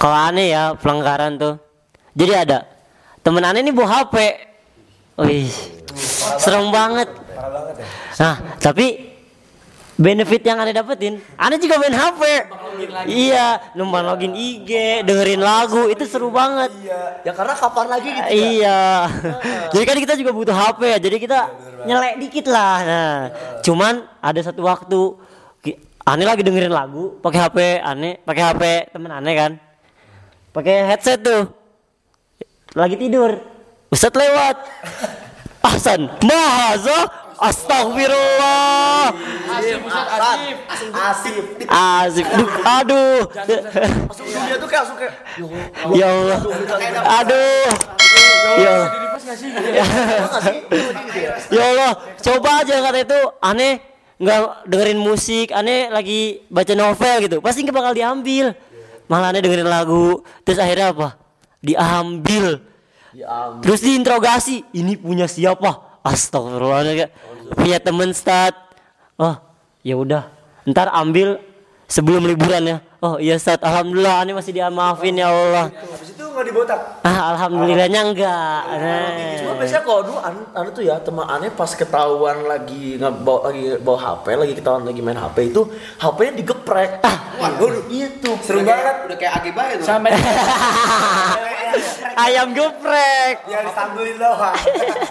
Kalau aneh ya pelanggaran tuh. Jadi ada temen aneh nih bawa HP. Wih, serem banget. Nah, tapi benefit yang aneh dapetin, aneh juga main HP. Iya, numpang login IG, dengerin lagu, itu seru banget. Ya karena kapan lagi gitu ya. Iya. Jadi kan kita juga butuh HP ya. Jadi kita nyelek dikit lah. Nah, cuman ada satu waktu aneh lagi dengerin lagu pakai HP aneh, pakai HP temen aneh kan. Pakai headset tuh. Lagi tidur. Ustadz lewat. Ahsan, mahaza, astagfirullah. Asif. Aduh. Dia tuh kayak suka. Ya Allah. Aduh. Ya Allah. Ya Allah. Coba aja kata itu aneh nggak dengerin musik, aneh lagi baca novel gitu. Pasti nggak bakal diambil. Malah aneh dengerin lagu. Terus akhirnya apa? Diambil. Terus diinterogasi. Ini punya siapa? Astagfirullah. Punya temen stat. Oh, ya udah. Ntar ambil sebelum liburan ya. Oh iya Stat, alhamdulillah aneh masih dimaafin ya Allah. Habis itu nggak dibotak. Alhamdulillahnya enggak. Cuma biasanya kalau dulu anu tuh ya teman aneh pas ketahuan lagi bawa HP, lagi ketahuan lagi main HP itu HP-nya digeprek. Waduh itu seru banget. Udah kayak Age Bae tuh. Sampai Ayam geprek. Ya disambelin doang.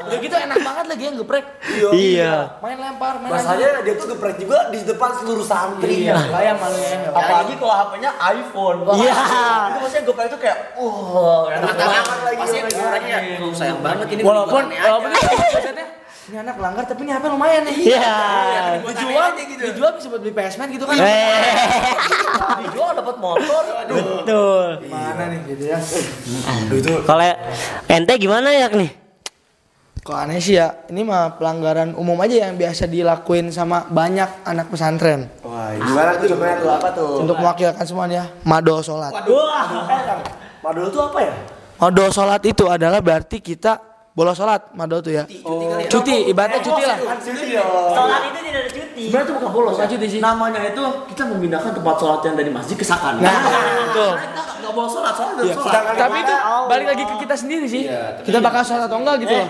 udah gitu enak banget lagi yang geprek. Iya. Main lempar, main Masalahnya dia tuh geprek juga di depan seluruh santri. Iya, bayang malu ya. Apalagi kalau HP-nya iPhone. Iya. Itu maksudnya geprek itu kayak enak banget lagi. Pasti orangnya sayang banget ini. Walaupun bukan aneh aja. biasanya ini anak langgar tapi ini HP lumayan nih. Iya. Dijual bisa buat beli PS-Man gitu kan. Dijual dapat motor. Betul. Mana nih gitu ya. Kalau ente gimana ya nih? Kok aneh sih ya, ini mah pelanggaran umum aja yang biasa dilakuin sama banyak anak pesantren. Wah, gimana tuh contohnya tuh apa tuh? Untuk mewakilkan semuanya, mado sholat. Madul tuh apa ya? Mado sholat itu adalah berarti kita bolos sholat, mado tuh ya. Cuti, ibaratnya cuti lah. Sholat itu tidak ada cuti. Sebenarnya itu bukan bolos. Bukan cuti sih. Namanya itu kita memindahkan tempat sholat yang dari masjid ke sakana. Nah, betul. Kita nggak bolos sholat, sholat Iya. Tapi itu balik lagi ke kita sendiri sih. Kita bakal sholat atau enggak gitu loh.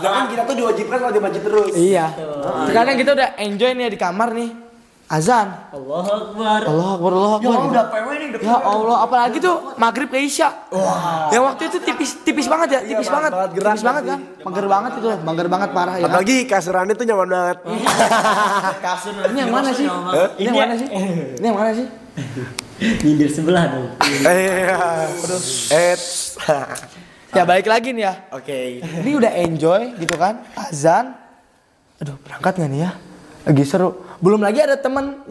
Sedangkan kita tuh diwajibkan sholat di masjid terus. Iya. Sekarang kita udah enjoy nih di kamar nih. Azan. Allahu Akbar. Allah Akbar, Allah Ya Akbar. udah PW nih. Ya Allah, apalagi tuh maghrib ke isya. Wah. Yang waktu itu tipis banget ya, tipis banget. gerak Tipis banget kan? Mager banget itu, mager banget parah ya. Apalagi kasurannya tuh nyaman banget. Kasur. Ini yang mana sih? Ini yang mana sih? Ini yang mana sih? Nyindir sebelah dong. Ya balik lagi nih ya. Oke. Ini udah enjoy gitu kan? Azan. Aduh, berangkat nggak nih ya? Lagi seru. Belum lagi ada temen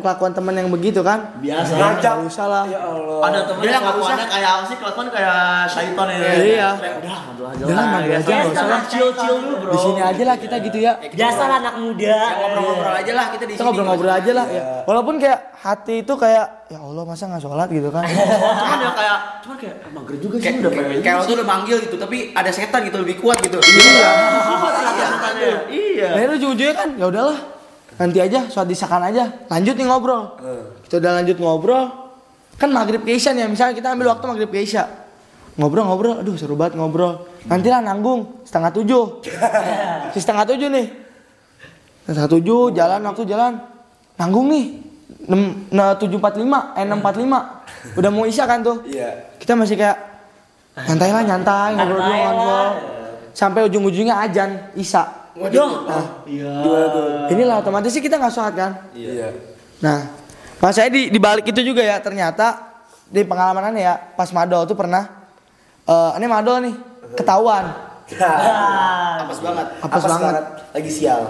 kelakuan temen yang begitu kan? Biasa. Ngajak usah lah. Ya Allah. Ada temen yang kelakuannya kayak apa sih? Kelakuannya kayak syaiton ya. Iya. Udah, madu aja Udah lah, madu aja, nggak usah lah. Chill dulu, bro. Di sini aja lah kita gitu ya. Biasalah anak muda. Ngobrol-ngobrol aja lah kita di Kita sini. ngobrol-ngobrol aja lah ya. Walaupun kayak hati itu kayak ya Allah masa nggak sholat gitu kan? Cuman kayak mager juga sih udah PW. Kayak lo tuh udah manggil gitu tapi ada setan gitu lebih kuat gitu. Iya. Iya. Akhirnya ujung-ujungnya kan ya udahlah. Nanti aja sholat disakan aja. Lanjut nih ngobrol. Kita udah lanjut ngobrol. Kan maghrib ke isya nih, misalnya kita ambil waktu maghrib ke isya. Ngobrol, aduh seru banget ngobrol. Nanti lah nanggung 6:30. Si 6:30 nih. 6:30 waktu jalan. Nanggung nih. 7:45, 6:45. Udah mau isya kan tuh. Iya. Kita masih kayak nyantai ngobrol. Sampai ujung-ujungnya azan isya. Waduh. Iya. Inilah otomatis sih kita nggak sholat kan. Iya. Nah, pas saya di balik itu juga ya ternyata di pengalaman aneh ya pas mado tuh pernah aneh mado nih ketahuan. Apes banget. Apes banget. Lagi sial.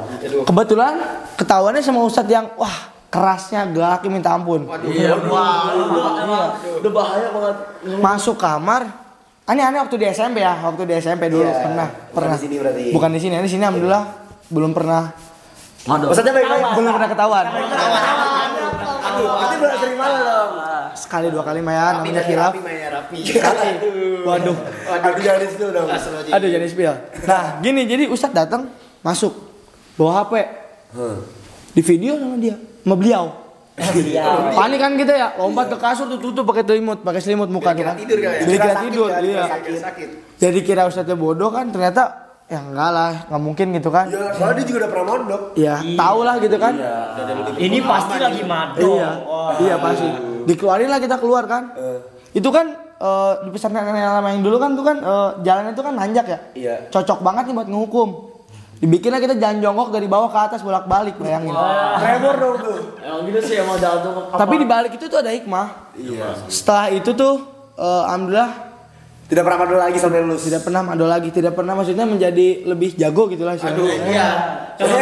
Kebetulan ketahuannya sama ustadz yang wah kerasnya galaknya minta ampun. Iya. Udah bahaya banget. Masuk kamar. Aneh waktu di SMP ya, waktu di SMP dulu pernah. Bukan di sini berarti. Bukan di sini, di sini alhamdulillah belum pernah. Maksudnya baik-baik. Belum pernah ketahuan. Berarti berarti sering malah dong. Sekali dua kali mayan namanya khilaf. Rapi. Waduh. Aduh jangan di situ dong. Aduh jadi spill. Nah gini jadi ustadz datang masuk bawa HP di video sama dia sama beliau Iya. Panik kan kita ya, lompat ke kasur tuh tutup pakai selimut muka tuh kan. tidur kali ya? Jadi kira tidur, kan, iya. Sakit. Jadi kira Ustadznya bodoh kan, ternyata ya enggak lah, enggak mungkin gitu kan. Ya, soalnya dia juga udah pernah mondok. Ya, tahu lah gitu kan. Ini pasti lagi mado. Iya. Iya pasti. Dikeluarin lah kita keluar kan. Itu kan di pesantren nenek lama yang dulu kan tuh kan jalannya itu kan nanjak ya. Iya. Cocok banget nih buat ngehukum. Dibikinlah kita jalan jongkok dari bawah ke atas bolak-balik, bayangin. Tremor dong tuh. Emang gitu sih emang jalan tuh. Tapi di balik itu tuh ada hikmah. Iya. Setelah itu tuh alhamdulillah Tidak pernah mandul lagi sampai lulus. tidak pernah mado lagi, tidak pernah maksudnya menjadi lebih jago gitu lah. Iya. Coba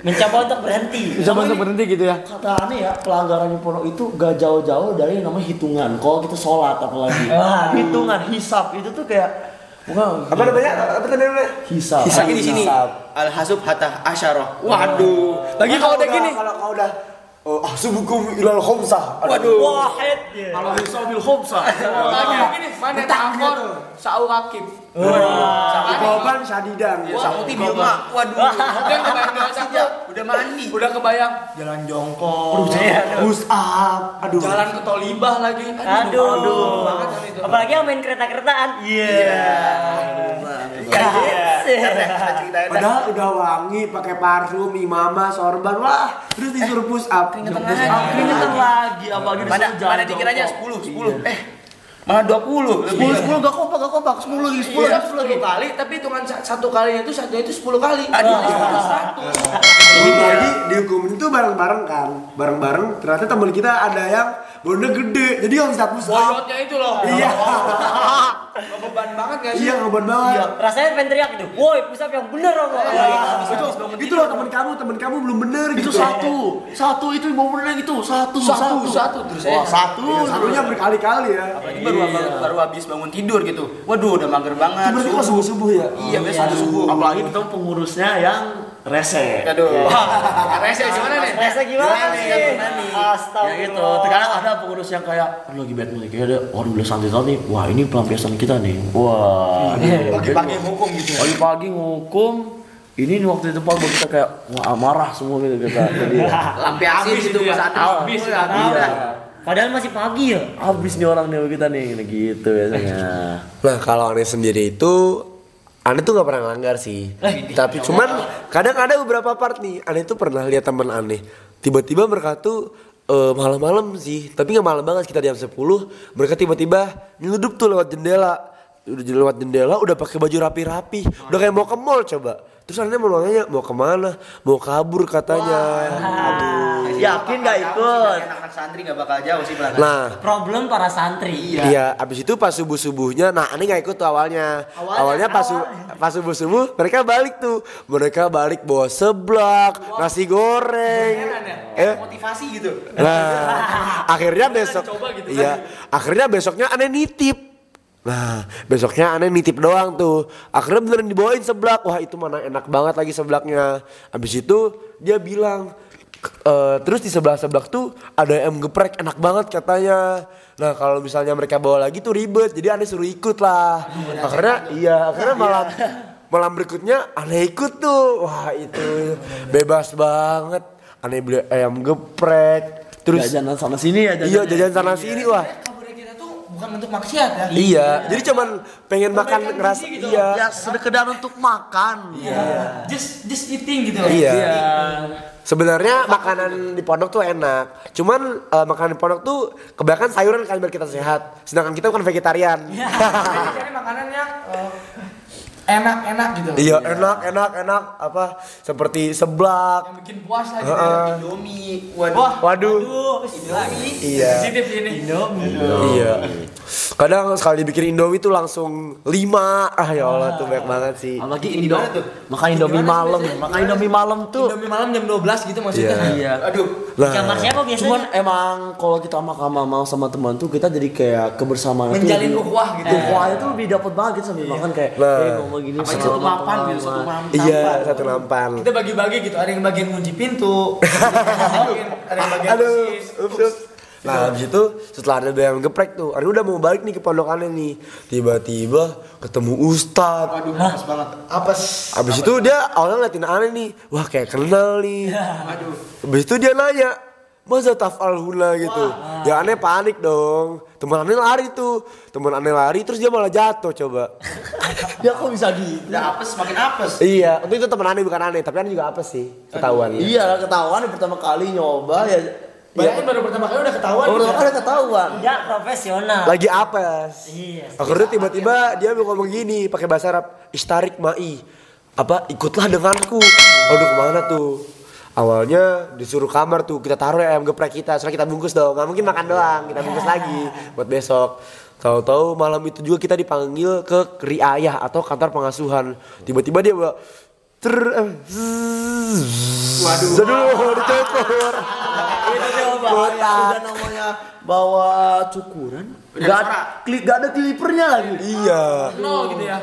mencoba untuk berhenti. Bisa bantu berhenti gitu ya. Kata aneh ya, pelanggaran di pondok itu gak jauh-jauh dari yang namanya hitungan. Kalau kita sholat apalagi. Hitungan, hisab itu tuh kayak bukan Apa namanya? Apa namanya? hisab. Lagi di sini. Al-hasub hatta asyarah. Waduh. Lagi kalau udah gini, Kalau udah subukum ilal khomsah. Waduh. Wahid. Kalau hisab bil khomsah. lagi begini, mana takor, sa'u rakib. Korban syadidan. Sakuti bilma. Waduh. Udah kebayang doa saja, Udah mandi. udah kebayang jalan jongkok, Push up. Aduh. jalan ke Tolibah lagi. Aduh. banget kan itu. Apalagi yang main kereta-keretaan. Iya. Padahal udah wangi, pakai parfum, imamah, sorban, wah, terus disuruh push up. Keringetan Keringetan lagi apalagi Mana disuruh jalan dikiranya jongkok. 10. Malah 20. 10 gak kompak 10 lagi 10 Iya, lagi 10 kali, tapi hitungan satu kalinya itu 10 kali. Aduh. Jadi dihukumin itu bareng-bareng kan, bareng-bareng. Ternyata teman kita ada yang bondnya gede, jadi nggak bisa push up. Boyotnya itu loh. Iya. Beban banget gak sih? Iya ngeban banget. Iya, rasanya pengen teriak gitu. Woi, push up yang bener dong. Itu loh teman kamu belum bener itu gitu. satu itu mau berenang gitu satu terus wah satu Satunya berkali-kali ya. Apalagi baru habis bangun tidur gitu. Waduh, udah mager banget. Itu berarti kok subuh-subuh ya? Iya, biasa subuh. apalagi kita pengurusnya yang rese Aduh. Rese gimana nih? Rasa gimana nih? ya Astagfirullah. gitu terkadang ada pengurus yang kayak lagi bad mood kayak ada waduh udah santai nih wah ini pelampiasan kita nih wah Pagi-pagi hukum gitu. pagi-pagi ngukum ini waktu itu Pak kita kayak wah marah semua gitu kita jadi Lampi asin gitu ya. saat Habis ya. iya Padahal masih pagi ya. habis nih orang nih kita nih gitu biasanya Nah kalau aneh sendiri itu aneh tuh gak pernah ngelanggar sih. Tapi cuman kadang ada beberapa part nih aneh tuh pernah lihat teman aneh tiba-tiba mereka tuh malam-malam sih, tapi nggak malam banget, sekitar jam 10 mereka tiba-tiba nyeludup tuh lewat jendela udah pakai baju rapi-rapi udah kayak mau ke mall coba. Terus aneh mau nanya mau kemana, mau kabur katanya. yakin gak ikut Anak santri gak bakal jauh sih belakang. Nah Problem para santri. iya, abis itu pas subuh-subuhnya, nah aneh gak ikut tuh awalnya. Awalnya pas subuh-subuh mereka balik tuh. Mereka balik bawa seblak, nasi goreng. Motivasi gitu. Nah, akhirnya besok, iya, akhirnya besoknya aneh nitip. Nah, besoknya aneh nitip doang tuh. Akhirnya beneran dibawain seblak. Wah itu mana enak banget lagi seblaknya. Habis itu dia bilang, terus di sebelah seblak tuh ada ayam geprek enak banget katanya. Nah kalau misalnya mereka bawa lagi tuh ribet, jadi aneh suruh ikut lah. Akhirnya malam berikutnya aneh ikut tuh. Wah itu bebas banget. Aneh beli ayam geprek. Terus jajanan sana sini ya iya jajan sana sini wah. Kabarnya kita tuh bukan untuk maksiat ya. Iya, jadi cuman pengen makan ngerasa gitu iya. ya sekedar untuk makan Just eating gitu. Iya. Sebenarnya makanan di pondok tuh enak. Cuman makanan di pondok tuh kebanyakan sayuran kan biar kita sehat. Sedangkan kita bukan vegetarian. Cari makanan yang enak-enak gitu. Iya, enak apa seperti seblak. Yang bikin puas lah gitu. Ya. Indomie. Waduh. Waduh. Iya. Positif ini. Iya. Kadang sekali bikin Indomie tuh langsung 5. Ah ya Allah tuh banyak banget sih. apalagi makan Indomie malam tuh Indomie malam jam 12 gitu maksudnya. iya Aduh. Di kamar siapa biasanya? cuman emang kalau kita mau sama teman tuh kita jadi kayak kebersamaan Menjalin tuh ukhuwah gitu. ukhuwahnya tuh lebih dapat banget gitu sambil makan kayak Nah. ngomong gini Apalagi satu mapan gitu, satu mapan. Iya, satu nampan. Kita bagi-bagi gitu, ada yang bagian kunci pintu, ada yang bagian Aduh, persis. ups. Nah habis itu setelah ada ayam geprek tuh, Ari udah mau balik nih ke pondokannya nih. Tiba-tiba ketemu Ustadz. Aduh, pas banget. Apes. Abis itu dia awalnya ngeliatin aneh nih, wah kayak kenal nih. Aduh. Abis itu dia nanya, masa tafal huna gitu. Ya aneh panik dong. Teman aneh lari tuh. Teman aneh lari terus dia malah jatuh coba. Dia kok bisa gitu? Udah apes, makin apes. Iya, itu teman aneh bukan aneh, tapi aneh juga apa sih? Ketahuan. Iya, ketahuan pertama kali nyoba ya. Bayangin baru pertama kali udah ketahuan. Pertama kali ketahuan. Ya profesional. Lagi apes. Iya. Akhirnya tiba-tiba dia mau ngomong gini pakai bahasa Arab, istarik ma'i. Apa ikutlah denganku. Aduh kemana tuh? Awalnya disuruh kamar tuh, kita taruh ayam geprek kita, soalnya kita bungkus dong, nggak mungkin makan doang, kita bungkus lagi buat besok. Tahu-tahu malam itu juga kita dipanggil ke riayah atau kantor pengasuhan. Tiba-tiba dia bawa waduh, dicukur. Itu coba udah namanya bawa cukuran. Gak ada kilipernya lagi. Iya. Nol gitu ya.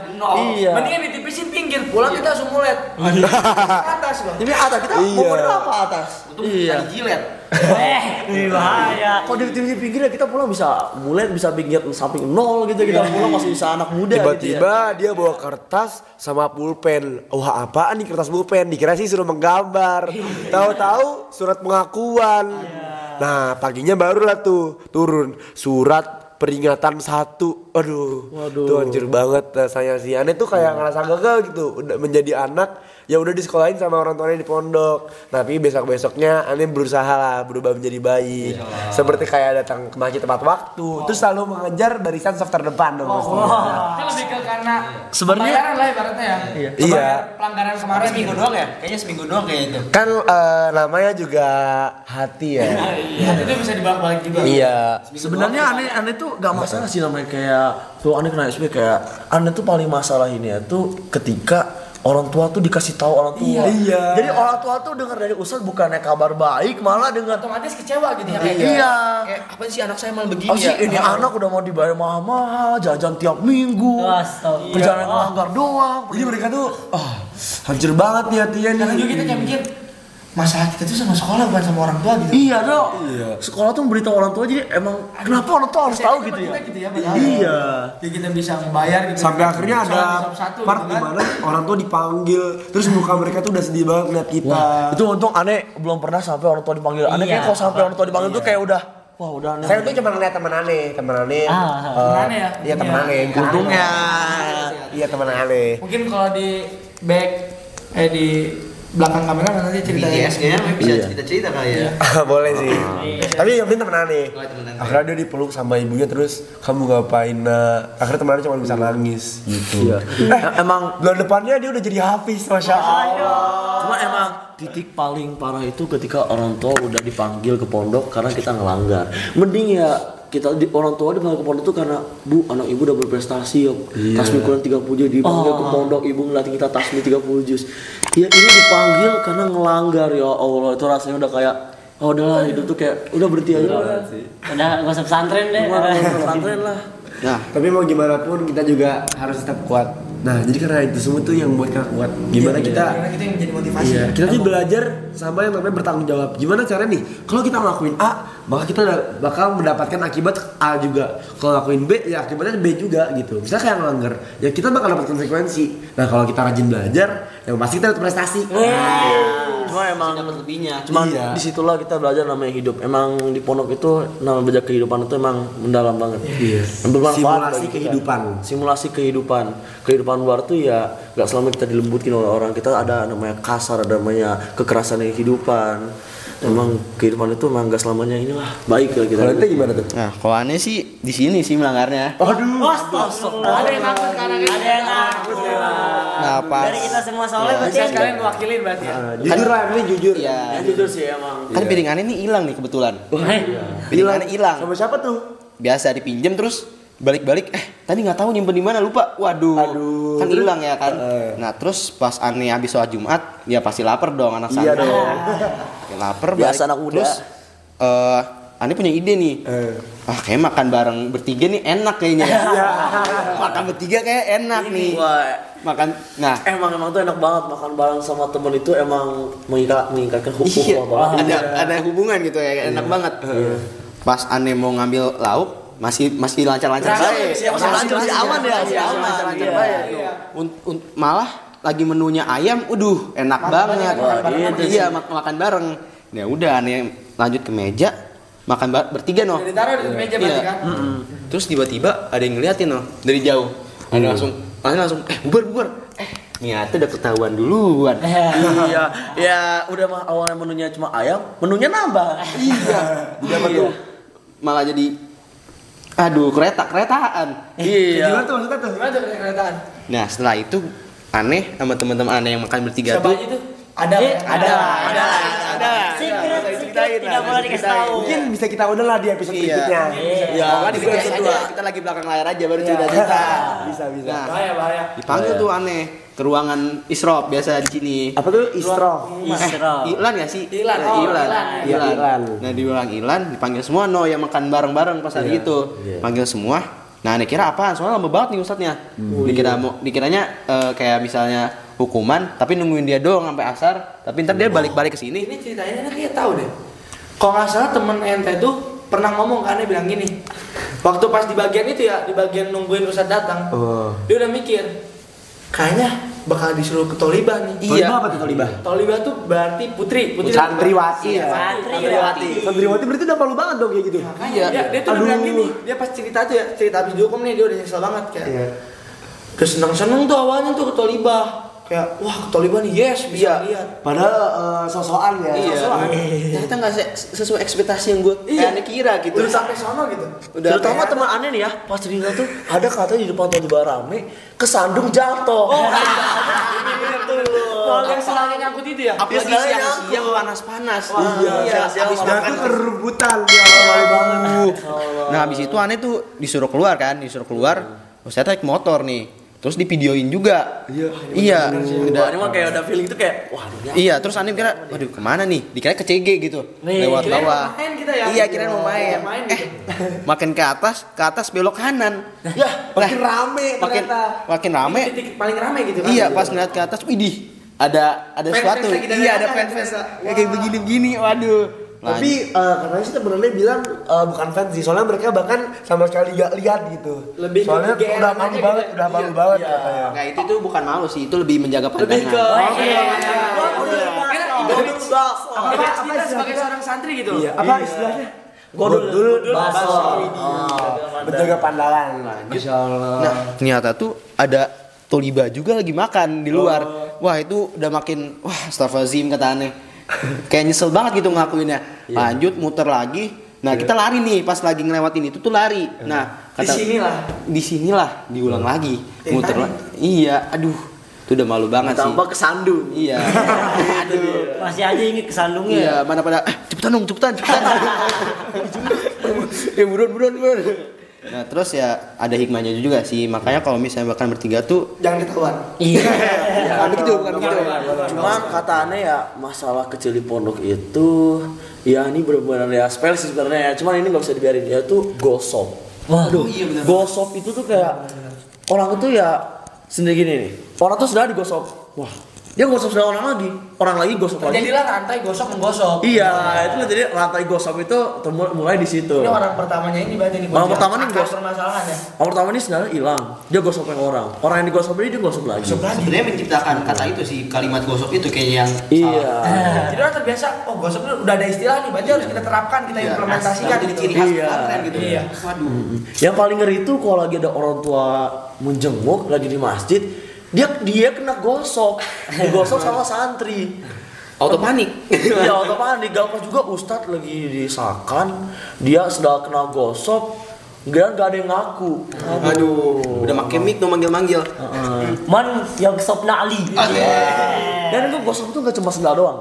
Iya. Mendingan ditipisin pinggir, pulang kita langsung mulet. Atas loh. Tapi atas kita Iya. mau berapa atas? Iya. Jilet. Ini bahaya. Kalau di pinggirnya kita pulang bisa mulai bisa pinggir samping nol gitu kita pulang masih bisa anak muda Tiba-tiba gitu ya. dia bawa kertas sama pulpen. Wah apaan nih kertas pulpen? Dikira sih suruh menggambar. Tahu-tahu surat pengakuan. Nah paginya barulah tuh turun surat peringatan 1. Aduh, tuh hancur banget rasanya sih. Aneh tuh kayak ngerasa gagal gitu. Udah menjadi anak ya udah disekolahin sama orang tuanya di pondok. Tapi besok-besoknya Aneh berusaha lah berubah menjadi baik. Seperti kayak datang ke masjid tepat waktu. Terus selalu mengejar barisan soft terdepan dong pastinya. Itu lebih ke karena Sebenarnya- pembayaran lah ibaratnya ya. Iya. Pelanggaran kemarin Seminggu doang ya? Kayaknya seminggu doang kayak itu. Kan namanya juga hati ya. Iya, itu bisa dibolak-balik juga. Iya. Sebenarnya aneh tuh gak masalah sih namanya kayak tuh aneh kena SP kayak aneh tuh paling masalah ini ya tuh ketika orang tua tuh dikasih tahu orang tua. Iya. Jadi orang tua tuh dengar dari ustadz bukannya kabar baik malah dengan Otomatis kecewa gitu ya. Iya. Kayak apa sih anak saya malah begini Oh sih ya? ini anak udah mau dibayar mahal-mahal, jajan tiap minggu. Astaga. Perjalanan melanggar doang. Jadi mereka tuh hancur banget nih hatinya Karena juga kita kayak mikir masalah kita tuh sama sekolah bukan sama orang tua gitu. Iya dong. Sekolah tuh memberitahu orang tua jadi emang kenapa orang tua harus tahu gitu ya? Kita gitu ya, padahal. Iya. Jadi kita bisa membayar gitu. Sampai akhirnya ada Soal satu-satu part gitu di kan. mana orang tua dipanggil, terus muka mereka tuh udah sedih banget ngeliat kita. Wah, itu untung aneh belum pernah sampai orang tua dipanggil. Aneh Iya. kayak kalau sampai orang tua dipanggil tuh kayak udah wah udah aneh. Saya tuh cuma ngeliat teman aneh. Temen aneh ya? Iya teman aneh. bukan Untungnya. aneh. Iya teman aneh. Mungkin kalau di back di belakang kamera nanti ceritanya. BTS kayaknya bisa cerita-cerita kali ya. Boleh sih. Tapi yang penting teman aneh. Oh, temen aneh. Akhirnya dia dipeluk sama ibunya terus kamu ngapain nak? Akhirnya teman aneh cuma bisa nangis gitu. Emang Bulan depannya dia udah jadi hafiz, masya Allah. cuma emang titik paling parah itu ketika orang tua udah dipanggil ke pondok karena kita ngelanggar. Mending ya kita orang tua dipanggil ke pondok tuh karena bu anak ibu udah berprestasi ya tasmi Quran 30 juz dipanggil ke pondok ibu ngeliatin kita tasmi 30 juz ya ini dipanggil karena ngelanggar ya Allah itu rasanya udah kayak oh udahlah hidup tuh kayak udah berhenti aja Udah gak usah pesantren deh. pesantren lah. Nah, tapi mau gimana pun kita juga harus tetap kuat. Nah, jadi karena itu semua tuh yang buat kita kuat. Gimana kita? Karena kita yang menjadi motivasi. Iya, kita tuh belajar sama yang namanya bertanggung jawab. Gimana caranya nih? Kalau kita ngelakuin A, maka kita bakal mendapatkan akibat A juga. Kalau ngelakuin B, ya akibatnya B juga gitu. Misalnya kayak ngelanggar, ya kita bakal dapat konsekuensi. Nah, kalau kita rajin belajar, ya pasti kita dapat prestasi. Cuma emang Dapat lebihnya. cuman Iya. disitulah kita belajar namanya hidup. Emang di pondok itu nama belajar kehidupan itu emang mendalam banget. Iya. Yang bermanfaat Simulasi bagi kita. kehidupan. Simulasi kehidupan. Kehidupan luar tuh ya nggak selama kita dilembutkin oleh orang. Kita ada namanya kasar, ada namanya kekerasan di kehidupan. Emang kehidupan itu emang nggak selamanya inilah baik kalau kita. Kalau ente gimana tuh? Nah, kalau aneh sih di sini sih melanggarnya. Ada yang takut sekarang ini. Ada yang ngaku. Nah, pas Dari kita semua soalnya berarti Bisa sekalian wakilin berarti ya. Jujur lah, ini jujur. ya, Ya, jujur sih emang. kan piring aneh nih hilang nih kebetulan. Piring aneh hilang. Sama siapa tuh? Biasa dipinjem terus balik-balik tadi nggak tahu nyimpen di mana lupa. Waduh. Kan hilang ya kan. Nah, terus pas aneh habis sholat Jumat, ya pasti lapar dong anak Iya santri. dong. Ya, lapar Biasa balik. anak muda. Terus aneh punya ide nih. Kayak makan bareng bertiga nih enak kayaknya ya. Makan bertiga kayak enak nih. Wah, Makan. Nah, emang tuh enak banget makan bareng sama temen itu emang meningkatkan iya, hubungan banget. ada hubungan gitu ya, enak banget. Pas aneh mau ngambil lauk, masih lancar-lancar baik. Masih lancar, masih aman ya, masih aman. Lancar-lancar Iya, baik. Malah lagi menunya ayam, enak banget. Wah, Iya, makan bareng. Ya udah aneh lanjut ke meja makan bertiga noh. Ditaruh di meja berarti kan. Terus tiba-tiba ada yang ngeliatin noh dari jauh. Ada langsung bubar. Ternyata udah ketahuan duluan. Iya, ya udah mah awalnya menunya cuma ayam, menunya nambah. Iya. Malah jadi keretaan. Iya. Gimana tuh maksudnya tuh? Gimana tuh keretaan? Nah, setelah itu aneh sama teman-teman aneh yang makan bertiga Siapa tuh. aja tuh? Ada. Secret tidak boleh dikasih tahu. Mungkin bisa kita udah lah di episode berikutnya. Ya, kan di episode kedua. Kita lagi belakang layar aja baru cerita. Bisa. Nah, Bahaya. dipanggil tuh aneh ke ruangan isrop biasa di sini. Apa tuh istro? Ilan ya sih? Ilan. Nah, Oh, Ilan. Iya, Ilan. Nah, di ruang Ilan dipanggil semua yang makan bareng-bareng pas hari itu. Panggil semua. Nah, aneh kira apaan? Soalnya lama banget nih ustadznya. Dikiranya kayak misalnya hukuman, tapi nungguin dia doang sampai asar. Tapi ntar dia balik ke sini. Ini ceritanya Anda kayak tahu deh. Kalau nggak salah temen ente tuh pernah ngomong ke Anda bilang gini. Waktu pas di bagian itu ya, di bagian nungguin Ustadz datang, dia udah mikir, kayaknya bakal disuruh ke Tolibah nih. Iya. Apa tuh Tolibah? Tolibah tuh berarti putri. Santriwati ya. Santriwati. Santriwati berarti udah malu banget dong kayak gitu. Iya. Dia tuh udah bilang gini, dia pas cerita tuh ya, cerita habis dihukum nih dia udah nyesel banget kayak. Terus seneng tuh awalnya tuh ke Tolibah. Kayak wah ke Tolibah nih yes bisa lihat. Padahal sosokan ya. Ternyata nggak sesuai ekspektasi yang gue aneh kira gitu. Udah sampai sono gitu. Terutama teman aneh nih ya, pas cerita tuh ada kata di depan Tolibah rame, kesandung jatuh. Kalau yang selangnya nyangkut itu ya. Apalagi siang panas-panas. Iya. Habis Dan makan tuh kerebutan dia malu banget. Nah, habis itu aneh tuh disuruh keluar. Oh, saya naik motor nih. Terus divideoin juga. Iya. Udah ini mah kayak udah feeling itu kayak wah Iya, terus aneh kira, waduh kemana nih? Dikira ke CG gitu. Lewat kirain bawah. mau main kita ya. Iya, kirain mau main. gitu. Makin ke atas belok kanan. Ya, makin rame ternyata. Makin rame. Ini titik paling rame gitu kan. Iya, pas ngeliat ke atas, widih, ada sesuatu. lagi dari Iya, ada atas, fans ada. kayak begini-begini. Waduh. Tapi katanya sih sebenarnya bilang bukan fans sih, soalnya mereka bahkan sama sekali gak lihat gitu. Lebih ke soalnya GR udah aja malu gitu. banget, udah malu banget katanya. Nah, itu tuh bukan malu sih, itu lebih menjaga pandangan. Lebih ke Apa kita sebagai seorang santri gitu. Iya, apa istilahnya? Godul baso. Menjaga pandangan. Insyaallah. Nah, ternyata tuh ada Tolibah juga lagi makan di luar. Wah, itu udah makin astagfirullahaladzim kata aneh. Kayak nyesel banget gitu ngakuinnya. Lanjut muter lagi. Nah, kita lari nih pas lagi ngelewatin itu tuh lari. Nah, kata di sinilah diulang lagi. Muter lagi. Iya, aduh. Itu udah malu banget sih. tambah kesandung. Iya. Aduh. Masih aja inget kesandungnya. Iya, mana pada cepetan. Buruan. Nah, terus ya ada hikmahnya juga sih. Makanya kalau misalnya makan bertiga tuh Jangan ketahuan. Iya. bukan begitu. Cuma kata aneh ya masalah kecil di pondok itu ya ini benar-benar ya spell sih sebenarnya ya. Cuman ini nggak bisa dibiarin ya tuh gosop. Waduh. Gosop itu tuh kayak orang itu ya sendiri gini nih. Orang tuh sudah digosop. Wah, dia gosop sudah orang lagi gosop lagi. Jadilah rantai gosok menggosok. Iya, itu jadi rantai gosop itu mulai di situ. Ini orang pertamanya ini berarti nih. Orang pertama nih akar gosok. permasalahan ya. Orang pertama ini sebenarnya hilang. Dia gosop yang orang. Orang yang digosop ini dia gosop lagi. Sebenarnya menciptakan kata itu sih, kalimat gosok itu kayak yang Iya. Jadi orang terbiasa, oh gosok itu udah ada istilah nih, berarti harus kita terapkan, kita implementasikan jadi gitu. ciri khas Iya. pesantren gitu. Iya. Waduh. Yang paling ngeri itu kalau lagi ada orang tua menjenguk lagi di masjid, dia kena gosok, digosok sama santri. Auto panik. Ya auto panik. Gak juga ustadz lagi disakan, dia sedang kena gosok, gak ada yang ngaku. Aduh. Udah pakai mic tuh manggil-manggil. Man yang sopna Ali. Dan itu gosok tuh gak cuma sendal doang.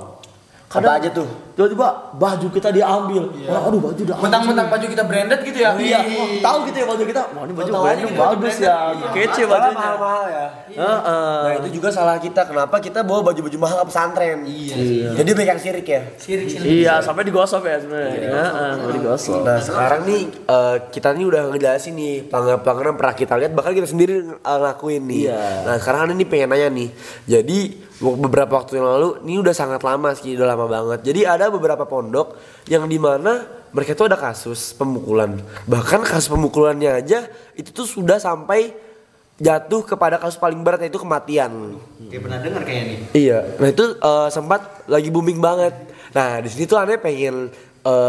Kadang aja tuh. Tiba-tiba baju kita diambil. Aduh baju udah Mentang-mentang baju kita branded gitu ya. Iya, tahu gitu ya baju kita. Wah, ini baju branding bagus ya. Kece Padahal bajunya. mahal-mahal ya. Heeh. Nah itu juga salah kita. Kenapa kita bawa baju-baju mahal ke pesantren? Iya. Jadi banyak yang sirik ya. Iya, sampai digosok ya sebenarnya. Heeh, digosok. Nah sekarang nih kita nih udah ngejelasin nih pelanggaran pernah kita lihat, bahkan kita sendiri ngelakuin nih. Iya. Nah sekarang ini pengen nanya nih. Jadi beberapa waktu yang lalu, ini udah sangat lama sih, udah lama banget. Jadi ada beberapa pondok yang dimana mereka tuh ada kasus pemukulan. Bahkan kasus pemukulannya aja itu tuh sudah sampai jatuh kepada kasus paling berat, yaitu kematian. Kayak pernah dengar kayaknya nih. Iya, nah itu sempat lagi booming banget. Nah di sini tuh aneh pengen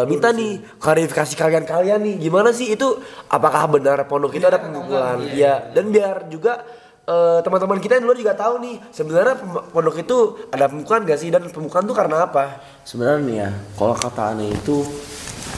minta nih klarifikasi kalian nih, gimana sih itu, apakah benar pondok itu ada pemukulan? Iya. Dan biar juga teman-teman kita yang luar juga tahu nih sebenarnya pondok itu ada pemukulan gak sih, dan pemukulan tuh karena apa? Sebenarnya nih ya, kalau kata aneh itu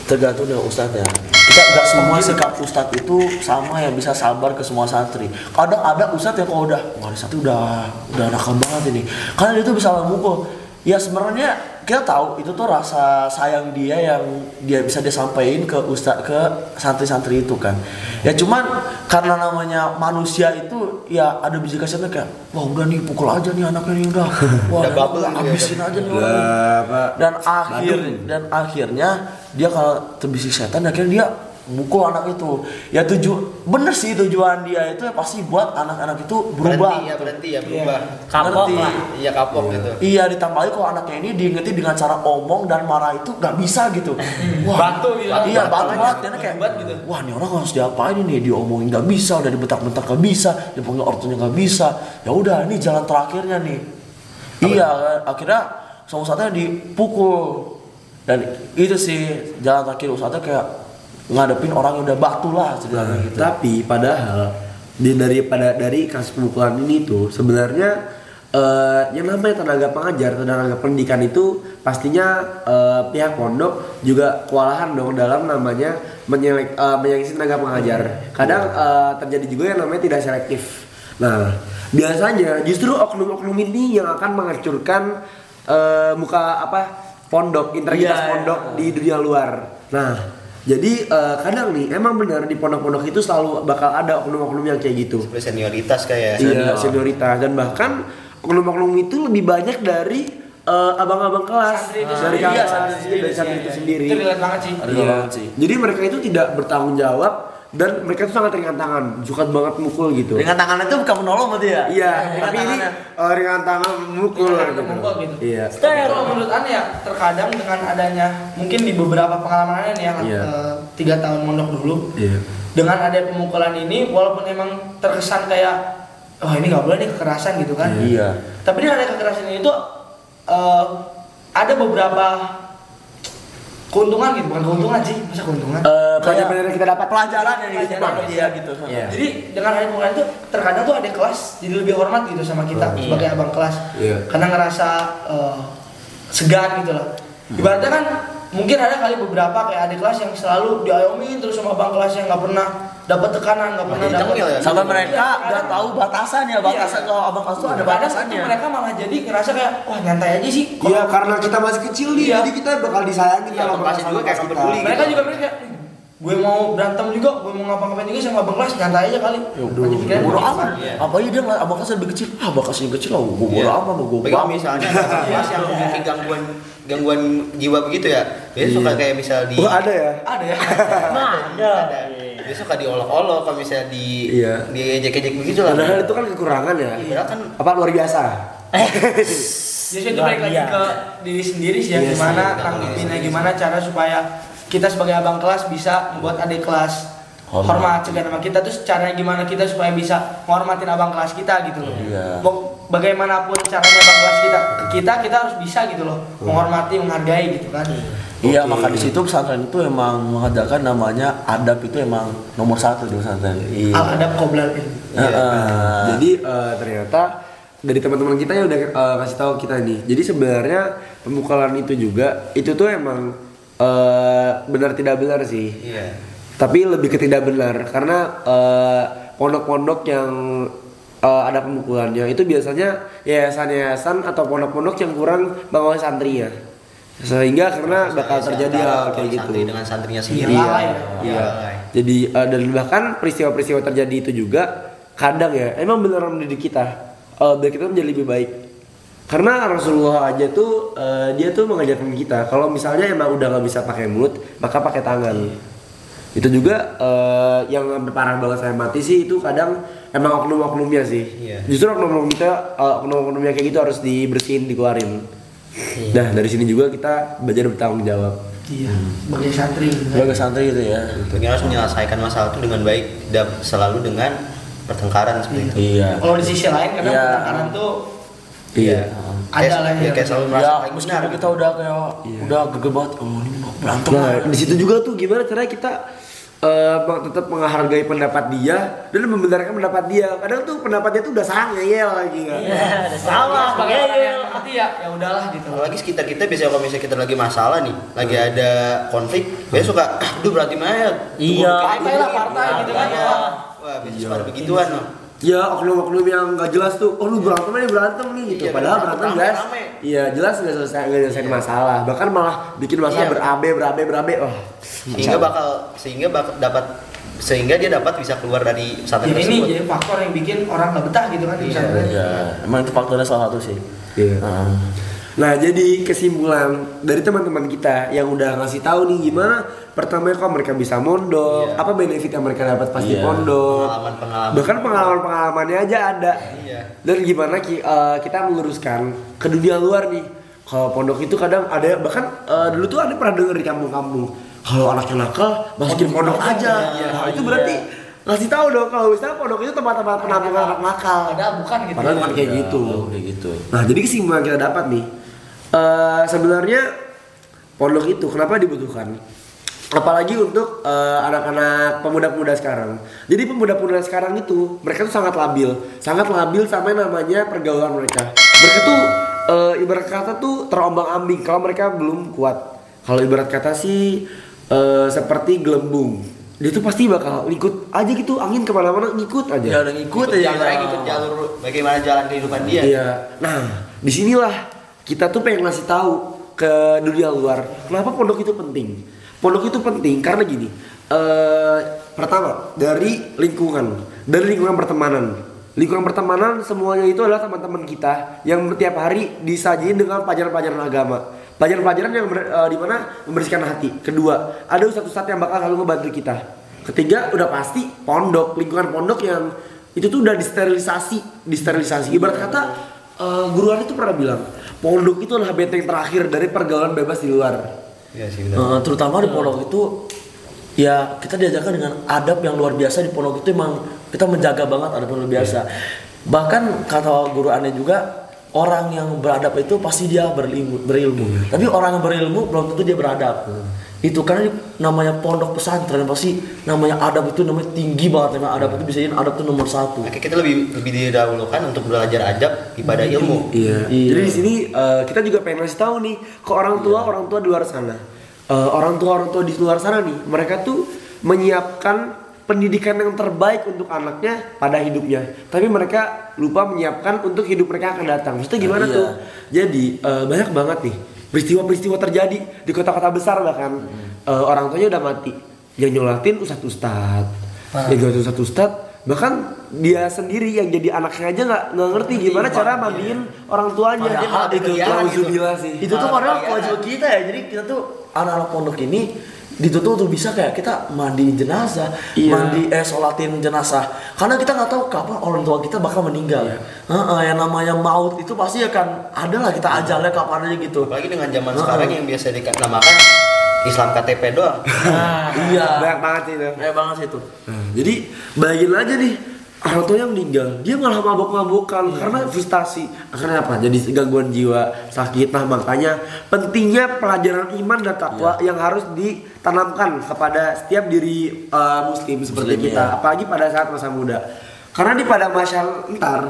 tergantung dengan ustadz ya. Kita nggak semua sikap ustadz itu sama yang bisa sabar ke semua santri. Kadang ada ustadz yang kalau udah santri udah nakal banget ini, karena dia tuh bisa memukul. Ya sebenarnya kita tahu itu tuh rasa sayang dia yang dia bisa dia sampaikan ke ustadz, ke santri-santri itu kan. Ya cuman karena namanya manusia itu ya ada biji kasihnya kayak, wah udah nih pukul aja nih anaknya nih udah, wah udah habisin aja nih orang. Dan akhirnya dia kalau terbisik setan akhirnya dia mukul anak itu. Ya bener sih tujuan dia itu ya pasti buat anak-anak itu berubah. Berhenti ya berubah. Kapok lah. Iya kapok gitu. Iya, ditambahin kalau anaknya ini diingetin dengan cara omong dan marah itu gak bisa gitu. Wah, Batu gitu. Iya, batu banget. Kayak gitu. Wah, nih orang harus diapain ini? Diomongin gak bisa, udah dibentak-bentak gak bisa, dipanggil ortunya gak bisa. Ya udah, ini jalan terakhirnya nih. Iya, akhirnya sama ustadznya dipukul. Dan itu sih jalan terakhir ustadznya kayak ngadepin orang yang udah batu lah ceritanya gitu. Tapi padahal dari kasus pemukulan ini tuh sebenarnya yang namanya tenaga pengajar, tenaga pendidikan itu pastinya pihak pondok juga kewalahan dong dalam namanya menyeleksi tenaga pengajar. Kadang terjadi juga yang namanya tidak selektif. Nah, biasanya justru oknum-oknum ini yang akan menghancurkan pondok, integritas pondok di dunia luar. Nah, jadi kadang nih emang benar di pondok-pondok itu selalu bakal ada oknum-oknum yang kayak gitu. Seperti senioritas kayak. Iya, senioritas, dan bahkan oknum-oknum itu lebih banyak dari abang-abang kelas, dari santri itu sendiri. Itu relate banget sih. Jadi mereka itu tidak bertanggung jawab dan mereka itu sangat ringan tangan, suka banget mukul gitu. Ringan tangan itu bukan menolong berarti ya? Iya, tapi ini ringan tangan mukul gitu. Iya. Kalau menurut Anda ya terkadang dengan adanya mungkin di beberapa pengalaman Anda nih ya 3 tahun mondok dulu. Iya. Dengan ada pemukulan ini walaupun emang terkesan kayak oh ini nggak boleh nih kekerasan gitu kan. Iya. Tapi dengan ada kekerasan ini tuh ada beberapa keuntungan gitu, bukan keuntungan sih, masa keuntungan? Pelajaran yang kita dapat, pelajaran yang dapat dia gitu. Iya. Jadi dengan ada pemukulan itu terkadang tuh ada kelas jadi lebih hormat gitu sama kita sebagai abang kelas. Iya. Karena ngerasa segan gitu lah. Ibaratnya kan mungkin ada kali beberapa kayak adik kelas yang selalu diayomin terus sama abang kelas yang nggak pernah dapat tekanan, nggak pernah dapat Sampai mereka nggak tahu batasannya, kalau abang kelas tuh ada batasannya. Itu mereka malah jadi ngerasa kayak wah nyantai aja sih. Iya, karena kita masih kecil nih, jadi kita bakal disayangin Iya, sama kelasnya juga kayak kita. peduli. Mereka juga kayak gue mau berantem juga, gue mau ngapa-ngapain juga sama abang kelas nyantai aja kali. Bodo amat. Apa aja dia ngeliat abang kelas lebih kecil, abang kelas yang kecil lah, gue bodo amat mau gue. Kalau misalnya kelas yang memiliki gangguan jiwa begitu ya, dia suka kayak misal di. Ada ya? Ada ya. Ada. Dia suka diolok-olok kalau misalnya diejek-ejek begitu lah. Padahal itu kan kekurangan ya. Padahal kan Apa luar biasa? Jadi itu balik lagi ke diri sendiri sih ya, gimana tanggepinnya, gimana cara supaya kita sebagai abang kelas bisa membuat adik kelas hormat juga sama kita, terus caranya gimana kita supaya bisa menghormatin abang kelas kita gitu loh. Bagaimanapun caranya abang kelas kita harus bisa gitu loh, menghormati, menghargai gitu kan. Iya, maka di situ pesantren itu emang mengajarkan namanya adab itu emang nomor 1 di pesantren. Al adab qoblal ilm. Jadi ternyata dari teman-teman kita yang udah kasih tahu kita nih. Jadi sebenarnya pemukulan itu juga itu tuh emang benar tidak benar sih. iya. Tapi lebih ke tidak benar karena pondok-pondok yang ada pemukulannya itu biasanya yayasan-yayasan atau pondok-pondok yang kurang mengawasi santrinya. Sehingga karena bakal terjadi hal kayak gitu dengan santrinya sendiri. Iya. Jadi dan bahkan peristiwa-peristiwa terjadi itu juga kadang ya emang beneran mendidik kita biar kita menjadi lebih baik. Karena Rasulullah aja tuh dia tuh mengajarkan kita kalau misalnya emang udah nggak bisa pakai mulut maka pakai tangan. Itu juga yang parah banget saya mati sih itu kadang emang oknum-oknumnya sih. Justru oknum-oknumnya kayak gitu harus dibersihin, dikeluarin. Nah dari sini juga kita belajar bertanggung jawab. Iya, sebagai santri. Sebagai santri gitu ya. Ini harus menyelesaikan masalah itu dengan baik, tidak selalu dengan pertengkaran seperti itu. Iya. Kalau di sisi lain kadang pertengkaran tuh Iya. Ada lah ya yang kayak selalu Ya, merasa paling meskipun benar. kita udah kayak udah gegel banget, oh ini mau berantem. Nah, di situ juga tuh gimana caranya kita tetap menghargai pendapat dia dan membenarkan pendapat dia. Kadang tuh pendapatnya tuh udah salah ngeyel lagi kan. Iya, udah salah. sebagai orang yang hati ya udahlah gitu. Apalagi sekitar kita biasanya kalau misalnya kita lagi masalah nih, lagi ada konflik, biasanya suka, aduh berarti mah Iya. Partai lah, partai gitu kan. Wah, biasanya suka ada begituan loh. Ya oknum-oknum yang gak jelas tuh, oh lu berantem nih gitu. Iya, Padahal berantem, berantem jelas, rame-rame. iya jelas nggak nyelesain masalah. Bahkan malah bikin masalah berabe. Wah, sehingga dia dapat bisa keluar dari pesantren Jadi ini tersebut. jadi faktor yang bikin orang nggak betah gitu kan di pesantren. Iya, emang itu faktornya salah satu sih. Iya. Nah jadi kesimpulan dari teman-teman kita yang udah ngasih tahu nih gimana pertama kok mereka bisa mondok, apa benefit yang mereka dapat pas di pondok, Pengalaman-pengalaman. bahkan pengalaman-pengalamannya aja ada. Iya. Dan gimana kita meluruskan ke dunia luar nih. Kalau pondok itu kadang ada bahkan dulu tuh ada pernah denger di kampung-kampung kalau anaknya nakal masukin pondok aja. Nah, itu berarti ngasih tahu dong kalau misalnya pondok itu tempat-tempat penampungan anak nakal. Padahal bukan gitu. Padahal bukan kayak gitu. Kayak gitu. Nah, jadi kesimpulan kita dapat nih, sebenarnya pondok itu kenapa dibutuhkan? Apalagi untuk anak-anak pemuda-pemuda sekarang. Jadi pemuda-pemuda sekarang itu mereka tuh sangat labil sampai namanya pergaulan mereka. Mereka tuh ibarat kata tuh terombang-ambing kalau mereka belum kuat. Kalau ibarat kata sih seperti gelembung. Dia tuh pasti bakal ikut aja gitu, angin kemana-mana ngikut aja. Ya udah ngikut aja. Ikut jalur bagaimana jalan kehidupan dia. Iya. Nah, disinilah kita tuh pengen ngasih tahu ke dunia luar kenapa pondok itu penting. Pondok itu penting karena gini. Pertama dari lingkungan pertemanan. Lingkungan pertemanan semuanya itu adalah teman-teman kita yang setiap hari disajiin dengan pelajaran-pelajaran agama. Pelajaran-pelajaran yang dimana membersihkan hati. Kedua, ada ustadz-ustadz yang bakal selalu ngebantu kita. Ketiga, udah pasti pondok, lingkungan pondok yang itu tuh udah disterilisasi. Ibarat kata guruan itu pernah bilang, pondok itu adalah benteng terakhir dari pergaulan bebas di luar. Iya sih benar. Terutama di pondok itu ya kita diajarkan dengan adab yang luar biasa. Di pondok itu emang kita menjaga banget adab yang luar biasa. Bahkan kata guru aneh juga, orang yang beradab itu pasti dia berilmu. Tapi orang yang berilmu belum tentu dia beradab. Itu karena namanya pondok pesantren pasti namanya adab itu namanya tinggi banget. Namanya adab itu bisa jadi adab itu nomor 1. Oke, kita lebih didahulukan untuk belajar adab daripada ilmu. Iya. Jadi di sini kita juga pengen ngasih tahu nih ke orang tua di luar sana. Orang tua di luar sana nih, mereka tuh menyiapkan pendidikan yang terbaik untuk anaknya pada hidupnya. Tapi mereka lupa menyiapkan untuk hidup mereka akan datang. Maksudnya gimana tuh? Jadi banyak banget nih peristiwa-peristiwa terjadi di kota-kota besar bahkan orang tuanya udah mati. Yang nyolatin ustadz, bahkan dia sendiri yang jadi anaknya aja nggak ngerti gimana cara mandiin orang tuanya. Padahal Itu nauzubillah sih. Itu tuh padahal kewajiban kita ya. Jadi kita tuh anak-anak pondok ini dituntut untuk bisa kayak kita mandiin jenazah, sholatin jenazah. Karena kita nggak tahu kapan orang tua kita bakal meninggal. Yang namanya maut itu pasti akan ada lah, kita ajalnya kapan aja gitu. Apalagi dengan zaman sekarang yang biasa dinamakan Islam KTP doang. Iya. Banyak banget sih itu. Banyak banget sih itu. Jadi bayangin aja nih orang tuanya meninggal, dia malah mabok-mabokan karena frustasi. Akhirnya apa? Jadi gangguan jiwa, sakit. Nah makanya pentingnya pelajaran iman dan takwa yang harus ditanamkan kepada setiap diri muslim seperti kita, apalagi pada saat masa muda. Karena di pada masyarakat ntar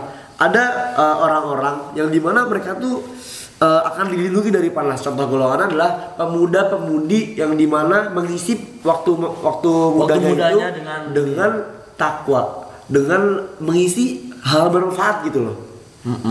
ada orang-orang yang dimana mereka tuh akan dilindungi dari panas. Contoh golongan adalah pemuda-pemudi yang dimana mengisi waktu mudanya itu dengan takwa, dengan mengisi hal bermanfaat gitu loh.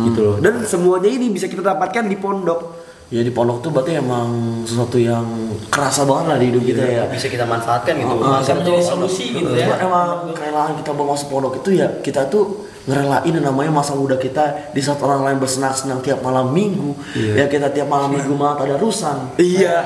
Gitu loh. Dan semuanya ini bisa kita dapatkan di pondok. Ya di pondok tuh berarti emang sesuatu yang kerasa banget lah di hidup kita ya. Bisa kita manfaatkan gitu. Bisa menjadi solusi gitu ya. Emang kerelaan kita bawa masuk pondok itu ya kita tuh ngerelain yang namanya masa muda kita di saat orang lain bersenang-senang tiap malam minggu. Ya kita tiap malam minggu malah tadarusan. Iya.